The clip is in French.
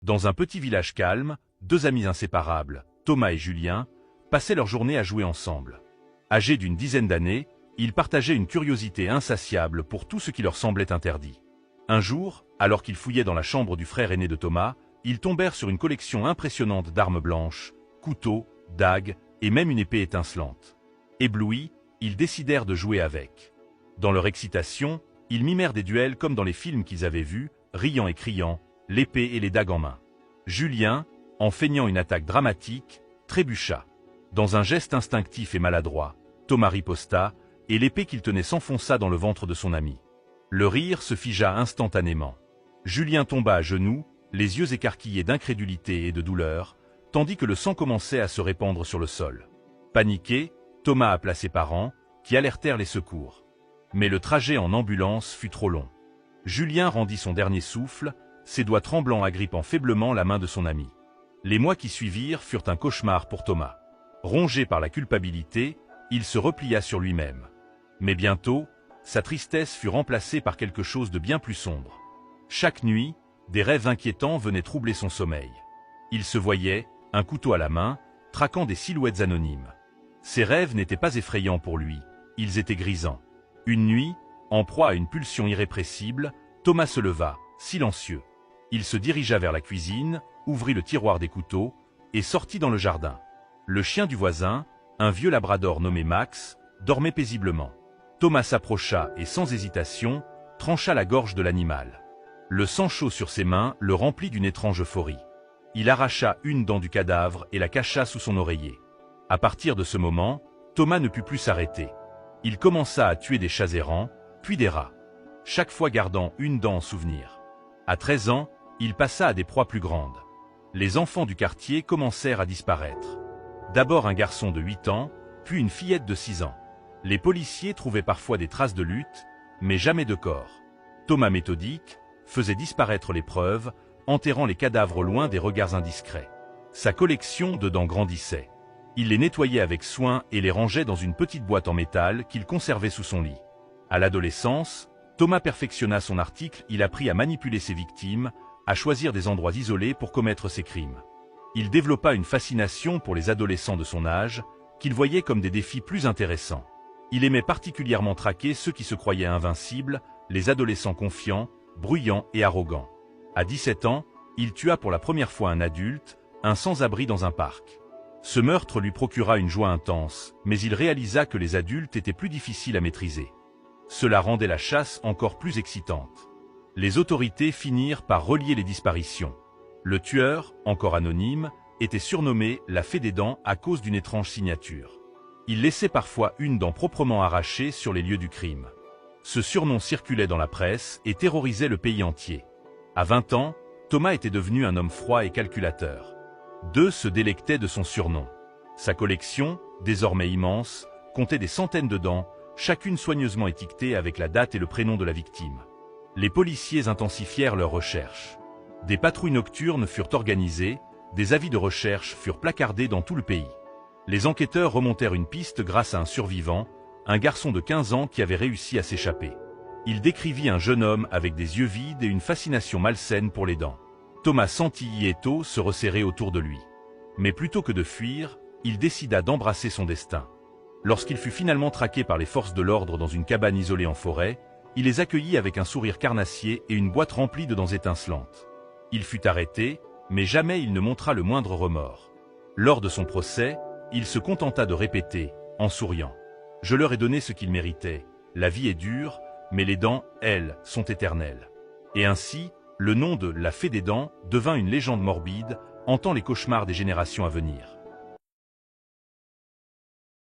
Dans un petit village calme, deux amis inséparables, Thomas et Julien, passaient leur journée à jouer ensemble. Âgés d'une dizaine d'années, ils partageaient une curiosité insatiable pour tout ce qui leur semblait interdit. Un jour, alors qu'ils fouillaient dans la chambre du frère aîné de Thomas, ils tombèrent sur une collection impressionnante d'armes blanches, couteaux, dagues et même une épée étincelante. Éblouis, ils décidèrent de jouer avec. Dans leur excitation, ils mimèrent des duels comme dans les films qu'ils avaient vus, riant et criant, l'épée et les dagues en main. Julien, en feignant une attaque dramatique, trébucha. Dans un geste instinctif et maladroit, Thomas riposta, et l'épée qu'il tenait s'enfonça dans le ventre de son ami. Le rire se figea instantanément. Julien tomba à genoux, les yeux écarquillés d'incrédulité et de douleur, tandis que le sang commençait à se répandre sur le sol. Paniqué, Thomas appela ses parents, qui alertèrent les secours. Mais le trajet en ambulance fut trop long. Julien rendit son dernier souffle, ses doigts tremblants agrippant faiblement la main de son ami. Les mois qui suivirent furent un cauchemar pour Thomas. Rongé par la culpabilité, il se replia sur lui-même. Mais bientôt, sa tristesse fut remplacée par quelque chose de bien plus sombre. Chaque nuit, des rêves inquiétants venaient troubler son sommeil. Il se voyait, un couteau à la main, traquant des silhouettes anonymes. Ces rêves n'étaient pas effrayants pour lui, ils étaient grisants. Une nuit, en proie à une pulsion irrépressible, Thomas se leva, silencieux. Il se dirigea vers la cuisine, ouvrit le tiroir des couteaux, et sortit dans le jardin. Le chien du voisin, un vieux labrador nommé Max, dormait paisiblement. Thomas s'approcha et sans hésitation, trancha la gorge de l'animal. Le sang chaud sur ses mains le remplit d'une étrange euphorie. Il arracha une dent du cadavre et la cacha sous son oreiller. À partir de ce moment, Thomas ne put plus s'arrêter. Il commença à tuer des chats errants, puis des rats, chaque fois gardant une dent en souvenir. À 13 ans, il passa à des proies plus grandes. Les enfants du quartier commencèrent à disparaître. D'abord un garçon de 8 ans, puis une fillette de 6 ans. Les policiers trouvaient parfois des traces de lutte, mais jamais de corps. Thomas méthodique faisait disparaître les preuves, enterrant les cadavres loin des regards indiscrets. Sa collection de dents grandissait. Il les nettoyait avec soin et les rangeait dans une petite boîte en métal qu'il conservait sous son lit. À l'adolescence, Thomas perfectionna son article, il apprit à manipuler ses victimes, à choisir des endroits isolés pour commettre ses crimes. Il développa une fascination pour les adolescents de son âge, qu'il voyait comme des défis plus intéressants. Il aimait particulièrement traquer ceux qui se croyaient invincibles, les adolescents confiants, bruyants et arrogants. À 17 ans, il tua pour la première fois un adulte, un sans-abri dans un parc. Ce meurtre lui procura une joie intense, mais il réalisa que les adultes étaient plus difficiles à maîtriser. Cela rendait la chasse encore plus excitante. Les autorités finirent par relier les disparitions. Le tueur, encore anonyme, était surnommé la Fée des Dents à cause d'une étrange signature. Il laissait parfois une dent proprement arrachée sur les lieux du crime. Ce surnom circulait dans la presse et terrorisait le pays entier. À 20 ans, Thomas était devenu un homme froid et calculateur. Deux se délectaient de son surnom. Sa collection, désormais immense, comptait des centaines de dents, chacune soigneusement étiquetée avec la date et le prénom de la victime. Les policiers intensifièrent leurs recherches. Des patrouilles nocturnes furent organisées, des avis de recherche furent placardés dans tout le pays. Les enquêteurs remontèrent une piste grâce à un survivant, un garçon de 15 ans qui avait réussi à s'échapper. Il décrivit un jeune homme avec des yeux vides et une fascination malsaine pour les dents. Thomas sentit Ieto se resserrer autour de lui. Mais plutôt que de fuir, il décida d'embrasser son destin. Lorsqu'il fut finalement traqué par les forces de l'ordre dans une cabane isolée en forêt, il les accueillit avec un sourire carnassier et une boîte remplie de dents étincelantes. Il fut arrêté, mais jamais il ne montra le moindre remords. Lors de son procès, il se contenta de répéter, en souriant: « Je leur ai donné ce qu'ils méritaient. La vie est dure, mais les dents, elles, sont éternelles. » Et ainsi, le nom de la Fée des Dents devint une légende morbide, hantant les cauchemars des générations à venir.